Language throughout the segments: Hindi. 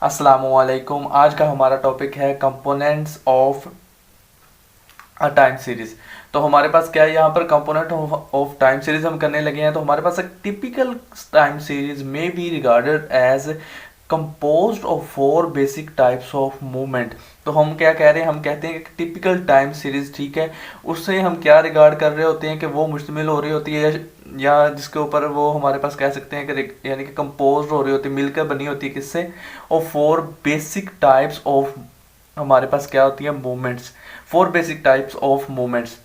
अस्सलामुअलैकुम। आज का हमारा टॉपिक है components of a time series. तो हमारे पास क्या है, यहाँ पर कंपोनेंट ऑफ टाइम सीरीज हम करने लगे हैं। तो हमारे पास एक टिपिकल टाइम सीरीज में be regarded as composed of four basic types of movement. तो हम क्या कह रहे हैं, हम कहते हैं कि टिपिकल टाइम सीरीज, ठीक है, उससे हम क्या रिगार्ड कर रहे होते हैं कि वो मुश्तमिल हो रही होती है या जिसके ऊपर वो हमारे पास कह सकते हैं कि यानी कि कंपोज हो रही होती है, मिलकर बनी होती है किससे, और फोर बेसिक टाइप्स ऑफ हमारे पास क्या होती है, movements. Four basic types of movements.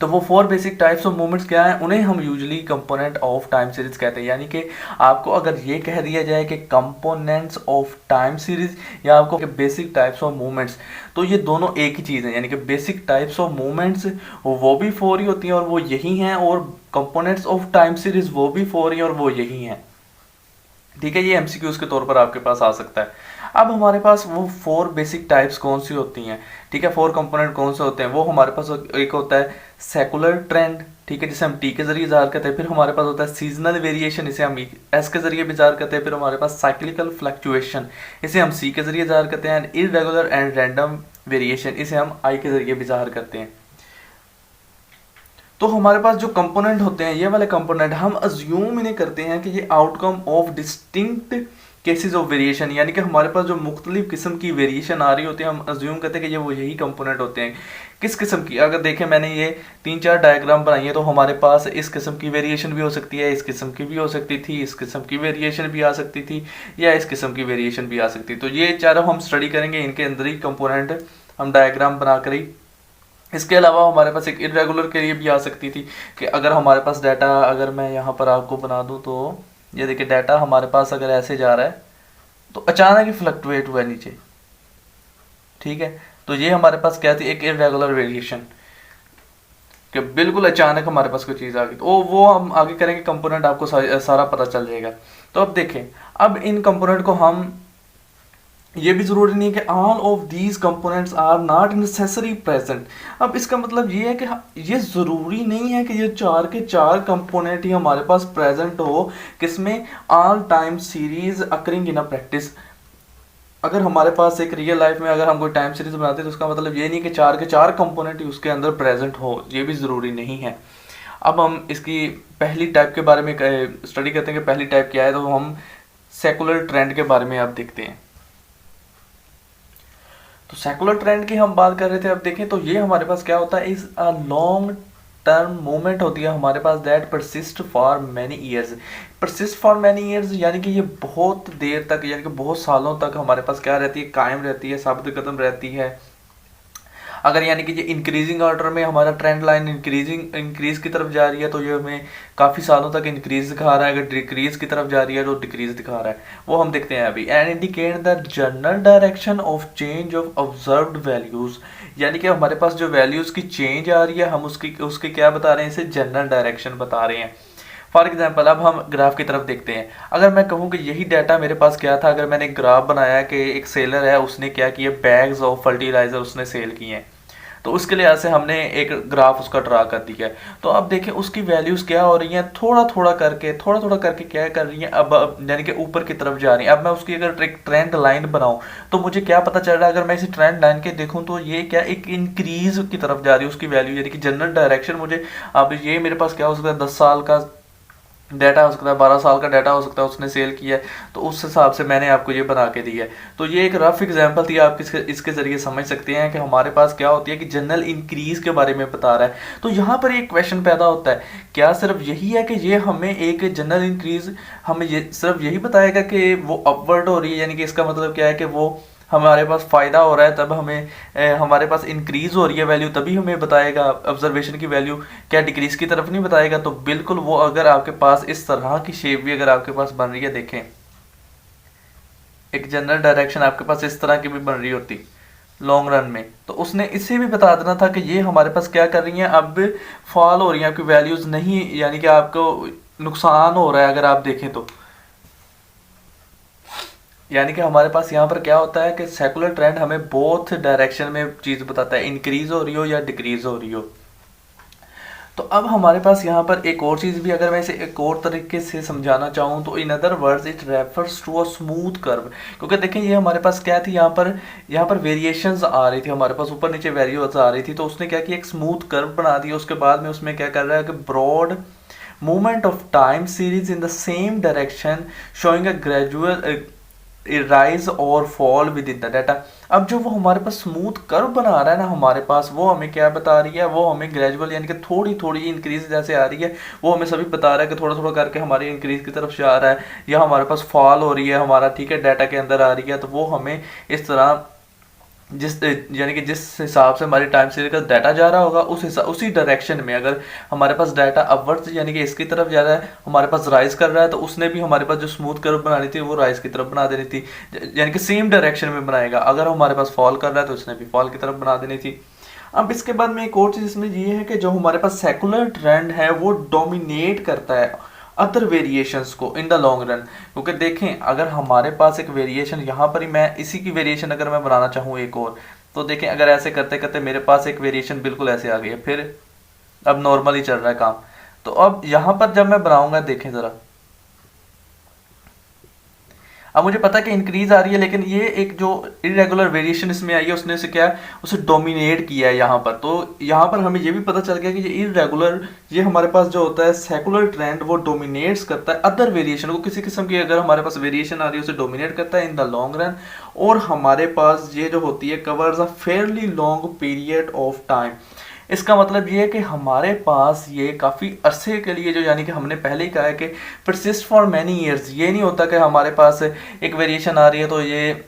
तो वो four basic types of movements क्या हैं, उन्हें हम usually component of time series कहते हैं। यानी कि आपको अगर ये कह दिया जाए कि कंपोनेंट्स ऑफ टाइम सीरीज या आपको बेसिक टाइप्स ऑफ मूवमेंट्स, तो ये दोनों एक ही चीज़ है। यानी कि बेसिक टाइप्स ऑफ मूवमेंट्स वो भी फोर ही होती हैं और वो यही हैं, और कंपोनेंट्स ऑफ टाइम सीरीज वो भी फोर ही और वो यही हैं। ठीक है, ये एमसीक्यूज के तौर पर आपके पास आ सकता है। अब हमारे पास वो फोर बेसिक टाइप्स कौन सी होती हैं, ठीक है, फोर कंपोनेंट कौन से होते हैं, वो हमारे पास एक होता है सेकुलर ट्रेंड, ठीक है, जिसे हम टी के जरिए इजहार करते हैं। फिर हमारे पास होता है सीजनल वेरिएशन, इसे हम एस के जरिए भी इजहार करते हैं। फिर हमारे पास साइक्लिकल फ्लक्चुएशन, इसे हम सी के जरिए इजहार करते हैं। And irregular and random variation, इसे हम आई के जरिए भी इजहार करते हैं। तो हमारे पास जो कंपोनेंट होते हैं, ये वाले कंपोनेंट हम अज्यूम इन्हें करते हैं कि ये outcome of distinct cases of variation, यानी कि हमारे पास जो मुख्तलिफ किस्म की वेरिएशन आ रही होती है, हम अज्यूम करते हैं कि ये वो यही कंपोनेंट होते हैं। किस किस्म की, अगर देखें मैंने ये 3-4 डायग्राम बनाई है, तो हमारे पास इस किस्म की वेरिएशन भी हो सकती है, इस किस्म की भी हो सकती थी, इस किस्म की वेरिएशन भी आ सकती थी, या इस किस्म की वेरिएशन भी आ सकती थी। तो ये चारों हम स्टडी करेंगे, इनके अंदर ही कंपोनेंट हम डायग्राम बनाकर ही। इसके अलावा हमारे पास एक इरेगुलर के लिए भी आ सकती थी कि अगर हमारे पास डाटा, अगर मैं यहाँ पर आपको बना दूँ, तो ये देखिए डाटा हमारे पास अगर ऐसे जा रहा है तो अचानक ही फ्लक्चुएट हुआ है नीचे, ठीक है। तो ये हमारे पास क्या थी, एक इरेगुलर वेरिएशन, कि बिल्कुल अचानक हमारे पास कोई चीज़ आ गई। तो वो हम आगे करेंगे, कंपोनेंट आपको सारा पता चल जाएगा। तो अब देखें, अब इन कंपोनेंट को हम, ये भी जरूरी नहीं है कि all of these components are not necessary present. अब इसका मतलब ये है कि ये जरूरी नहीं है कि ये चार के चार कंपोनेंट ही हमारे पास प्रेजेंट हो, किसमें, all time series occurring in a practice. अगर हमारे पास एक रियल लाइफ में अगर हम कोई टाइम सीरीज बनाते हैं, तो उसका मतलब ये नहीं कि चार के चार कंपोनेंट ही उसके अंदर प्रेजेंट हो, ये भी जरूरी नहीं है। अब हम इसकी पहली टाइप के बारे में स्टडी करते हैं कि पहली टाइप क्या है। तो हम सेकुलर ट्रेंड के बारे में अब देखते हैं। तो सेकुलर ट्रेंड की हम बात कर रहे थे। अब देखें तो ये हमारे पास क्या होता है, is a long term movement होती है हमारे पास, that persist for many years. Persist for many years यानी कि ये बहुत देर तक, यानी कि बहुत सालों तक हमारे पास क्या रहती है, कायम रहती है, साबित कदम रहती है। अगर यानी कि ये इंक्रीजिंग ऑर्डर में हमारा ट्रेंड लाइन इंक्रीज की तरफ जा रही है, तो ये हमें काफ़ी सालों तक इंक्रीज दिखा रहा है। अगर डिक्रीज की तरफ जा रही है तो डिक्रीज दिखा रहा है, वो हम देखते हैं अभी। And indicate the general direction of change of observed values, यानी कि हमारे पास जो वैल्यूज की चेंज आ रही है, हम उसकी क्या बता रहे हैं, इसे जनरल डायरेक्शन बता रहे हैं। फॉर एग्जाम्पल, अब हम ग्राफ की तरफ देखते हैं। अगर मैं कहूँ कि यही डाटा मेरे पास क्या था, अगर मैंने एक ग्राफ बनाया कि एक सेलर है, उसने क्या किया, बैग्स ऑफ फर्टिलाइजर उसने सेल किए हैं, तो उसके लिहाज से हमने एक ग्राफ उसका ड्रा कर दिया है। तो अब देखें उसकी वैल्यूज क्या हो रही हैं, थोड़ा थोड़ा करके क्या कर रही हैं, अब यानी कि ऊपर की तरफ जा रही हैं। अब मैं उसकी अगर एक ट्रेंड लाइन बनाऊं, तो मुझे क्या पता चल रहा है, अगर मैं इसी ट्रेंड लाइन के देखूं, तो ये क्या एक इंक्रीज की तरफ जा रही है उसकी वैल्यू, यानी कि जनरल डायरेक्शन मुझे। अब ये मेरे पास क्या हो सकता है, 10 साल का डाटा हो सकता है, 12 साल का डाटा हो सकता है, उसने सेल किया है, तो उस हिसाब से मैंने आपको ये बना के दिया है। तो ये एक रफ एग्जांपल थी, आप इसके जरिए समझ सकते हैं कि हमारे पास क्या होती है कि जनरल इंक्रीज के बारे में बता रहा है। तो यहाँ पर एक क्वेश्चन पैदा होता है, क्या सिर्फ यही है कि ये हमें एक जनरल इंक्रीज हमें ये सिर्फ यही बताएगा कि वो अपवर्ड हो रही है, यानी कि इसका मतलब क्या है कि वो हमारे पास फ़ायदा हो रहा है, तब हमें हमारे पास इंक्रीज़ हो रही है वैल्यू, तभी हमें बताएगा। ऑब्जर्वेशन की वैल्यू क्या डिक्रीज़ की तरफ नहीं बताएगा। तो बिल्कुल वो, अगर आपके पास इस तरह की शेप भी अगर आपके पास बन रही है, देखें एक जनरल डायरेक्शन आपके पास इस तरह की भी बन रही होती लॉन्ग रन में, तो उसने इसे भी बता देना था कि ये हमारे पास क्या कर रही हैं, अब फॉल हो रही हैं आपकी वैल्यूज़ नहीं, यानी कि आपको नुकसान हो रहा है अगर आप देखें तो। यानी कि हमारे पास यहाँ पर क्या होता है कि सेकुलर ट्रेंड हमें बोथ डायरेक्शन में चीज़ बताता है, इंक्रीज हो रही हो या डिक्रीज हो रही हो। तो अब हमारे पास यहाँ पर एक और चीज़ भी, अगर मैं इसे एक और तरीके से समझाना चाहूँ तो in other words it refers to a smooth curve. क्योंकि देखिए ये हमारे पास क्या थी, यहाँ पर वेरिएशंस आ रही थी, हमारे पास ऊपर नीचे वेरिएबल्स आ रही थी, तो उसने क्या किया, एक स्मूथ कर्व बना दिया। उसके बाद में उसमें क्या कर रहा है कि broad movement of time series in the same direction showing a gradual rise or fall within the data। अब जो वो हमारे पास स्मूथ कर्व बना रहा है ना हमारे पास, वो हमें क्या बता रही है, वो हमें ग्रेजुअल यानी कि थोड़ी थोड़ी इंक्रीज जैसे आ रही है, वो हमें सभी बता रहा है कि थोड़ा थोड़ा करके हमारी इंक्रीज की तरफ से आ रहा है, या हमारे पास फॉल हो रही है हमारा, ठीक है, डाटा के अंदर आ रही है। तो वो हमें इस तरह यानी कि जिस हिसाब से हमारी टाइम सीरीज का डाटा जा रहा होगा उसी डायरेक्शन में, अगर हमारे पास डाटा अपवर्ड्स यानी कि इसकी तरफ जा रहा है, हमारे पास राइज कर रहा है, तो उसने भी हमारे पास जो स्मूथ कर्व बनानी थी वो राइज की तरफ बना देनी थी, यानी कि सेम डायरेक्शन में बनाएगा। अगर हमारे पास फॉल कर रहा है तो उसने भी फॉल की तरफ बना देनी थी। अब इसके बाद में एक और चीज़ इसमें ये है कि जो हमारे पास सेकुलर ट्रेंड है वो डोमिनेट करता है अदर वेरिएशंस को इन द लॉन्ग रन। क्योंकि देखें अगर हमारे पास एक वेरिएशन, यहाँ पर ही मैं इसी की वेरिएशन अगर मैं बनाना चाहूँ एक और, तो देखें अगर ऐसे करते करते मेरे पास एक वेरिएशन बिल्कुल ऐसे आ गई है, फिर अब नॉर्मली चल रहा है काम। तो अब यहाँ पर जब मैं बनाऊंगा, देखें ज़रा, अब मुझे पता है कि इंक्रीज आ रही है, लेकिन ये एक जो इरेगुलर वेरिएशन इसमें आई है उसने उसे क्या है, उसे डोमिनेट किया है यहाँ पर। तो यहाँ पर हमें ये भी पता चल गया कि ये इरेगुलर, ये हमारे पास जो होता है सेकुलर ट्रेंड, वो डोमिनेट्स करता है अदर वेरिएशन को, किसी किस्म की अगर हमारे पास वेरिएशन आ रही है उसे डोमिनेट करता है इन द लॉन्ग रन। और हमारे पास ये जो होती है covers a fairly long period of time. इसका मतलब ये है कि हमारे पास ये काफ़ी अरसे के लिए, जो यानी कि हमने पहले ही कहा है कि परसिस्ट फॉर मैनी ईयर्स, ये नहीं होता कि हमारे पास एक वेरिएशन आ रही है तो ये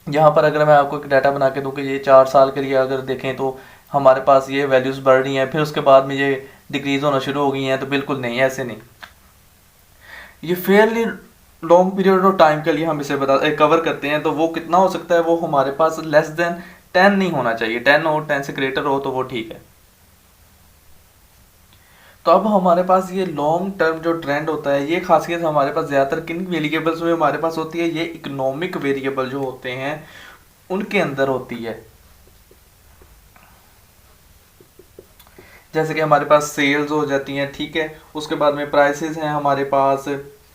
यहाँ पर अगर मैं आपको एक डाटा बना के दूँ कि ये 4 साल के लिए अगर देखें तो हमारे पास ये वैल्यूज़ बढ़ रही हैं, फिर उसके बाद में ये डिक्रीज होना शुरू हो गई हैं, तो बिल्कुल नहीं, ऐसे नहीं। ये Fairlie long period of time के लिए हम इसे कवर करते हैं, तो वो कितना हो सकता है, वो हमारे पास लेस देन 10 नहीं होना चाहिए, 10 हो, 10 से ग्रेटर हो तो वो ठीक है। तो अब हमारे पास ये लॉन्ग टर्म जो ट्रेंड होता है, ये खासियत हमारे पास ज़्यादातर किन वेरिएबल्स में हमारे पास होती है, ये इकोनॉमिक वेरिएबल जो होते हैं उनके अंदर होती है। जैसे कि हमारे पास सेल्स हो जाती हैं, ठीक है, उसके बाद में प्राइसेस हैं हमारे पास,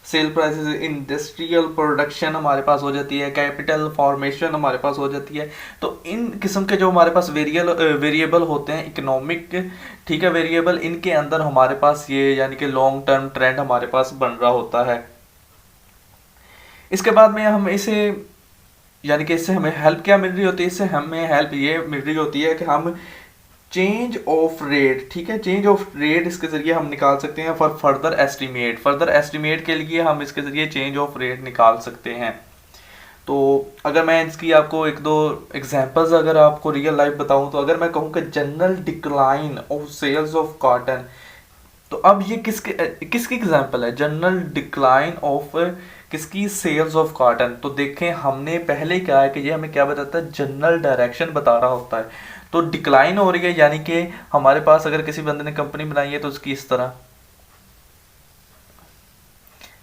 सेल प्राइसेस, इंडस्ट्रियल प्रोडक्शन हमारे पास हो जाती है, कैपिटल फॉर्मेशन हमारे पास हो जाती है। तो इन किस्म के जो हमारे पास वेरिएबल होते हैं इकोनॉमिक, ठीक है, वेरिएबल, इनके अंदर हमारे पास ये यानी कि लॉन्ग टर्म ट्रेंड हमारे पास बन रहा होता है। इसके बाद में हम इसे यानी कि इससे हमें हेल्प क्या मिल रही होती है, इससे हमें हेल्प ये मिल रही होती है कि हम चेंज ऑफ रेट, ठीक है, चेंज ऑफ रेट इसके जरिए हम निकाल सकते हैं फॉर फर्दर एस्टिमेट के लिए हम इसके जरिए चेंज ऑफ रेट निकाल सकते हैं। तो अगर मैं इसकी आपको एक दो एग्जांपल्स अगर आपको रियल लाइफ बताऊं, तो अगर मैं कहूं कि general decline of sales of cotton, तो अब ये किसकी एग्जांपल है, जनरल डिक्लाइन ऑफ किसकी, सेल्स ऑफ कॉटन। तो देखें हमने पहले क्या है कि ये हमें क्या बताता है, जनरल डायरेक्शन बता रहा होता है। तो डिक्लाइन हो रही है, यानी कि हमारे पास अगर किसी बंदे ने कंपनी बनाई है तो उसकी इस तरह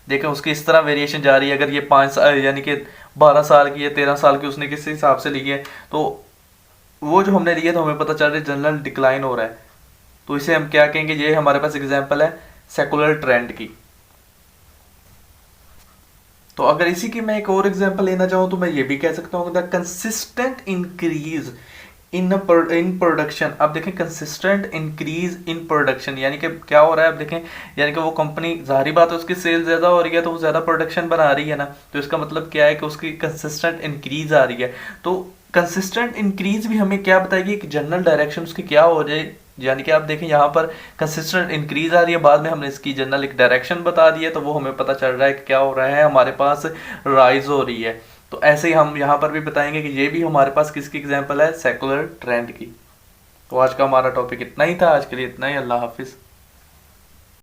देखें, उसकी इस तरह वेरिएशन जा रही है। अगर ये 5 साल यानी कि 12 साल की है, 13 साल की उसने किस हिसाब से ली है, तो वो जो हमने लिया तो हमें पता चल रहा है जनरल डिक्लाइन हो रहा है। तो इसे हम क्या कहेंगे, ये हमारे पास एग्जांपल है सेकुलर ट्रेंड की। तो अगर इसी की मैं एक और एग्जांपल लेना चाहूँ तो मैं ये भी कह सकता हूँ the consistent increase in production. अब देखें कंसिस्टेंट इंक्रीज इन प्रोडक्शन यानी कि क्या हो रहा है, अब देखें यानी कि वो कंपनी, जाहिर बात है उसकी सेल ज़्यादा हो रही है तो वो ज़्यादा प्रोडक्शन बना रही है ना, तो इसका मतलब क्या है कि उसकी कंसिस्टेंट इंक्रीज आ रही है। तो कंसिस्टेंट इंक्रीज भी हमें क्या बताएगी कि जनरल डायरेक्शन उसकी क्या हो जाए, यानी कि आप देखें यहाँ पर कंसिस्टेंट इंक्रीज आ रही है, बाद में हमने इसकी जनरल एक डायरेक्शन बता दी है, तो वो हमें पता चल रहा है कि क्या हो रहा है, हमारे पास राइज हो रही है। तो ऐसे ही हम यहाँ पर भी बताएंगे कि ये भी हमारे पास किसकी एग्जांपल है, सेकुलर ट्रेंड की। तो आज का हमारा टॉपिक इतना ही था, आज के लिए इतना ही, अल्लाह हाफिज़।